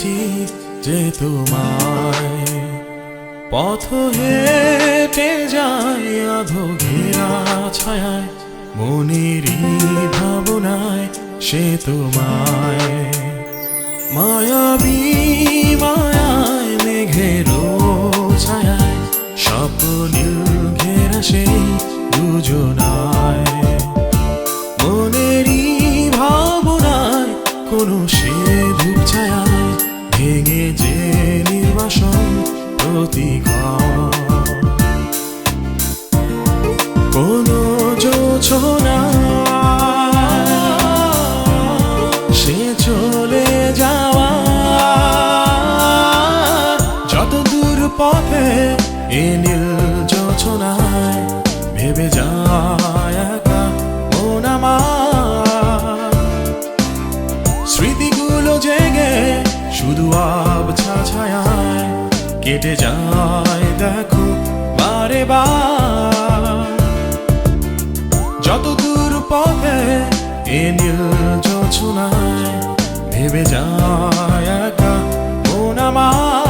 দেখেছি যে তোমায় পথ হেঁটে যায় আধো ঘেরা ছায়ায় মনেরই ভাবনায় সে তোমায় মায়াবী মায়ায় মেঘের ছায়ায় স্বপ্নীল ঘেরা সেই দুজনায় মনেরই ভাবনায় কোনো সে ধূপ ছায়ায় ভেঙে যে নির্বাসন প্রতিঘর কোনো জোছনা সে চলে যাওয়া যত দূর পথে এ নীল জোছনায় ভেবে যায় একা মন আমার স্মৃতিগুলো জেগে শুধু আবছা ছায়ায় কেটে যায় দেখো বারে বার যত দূর পথে এ নীল জোছনায় ভেবে যায় একা মন আমার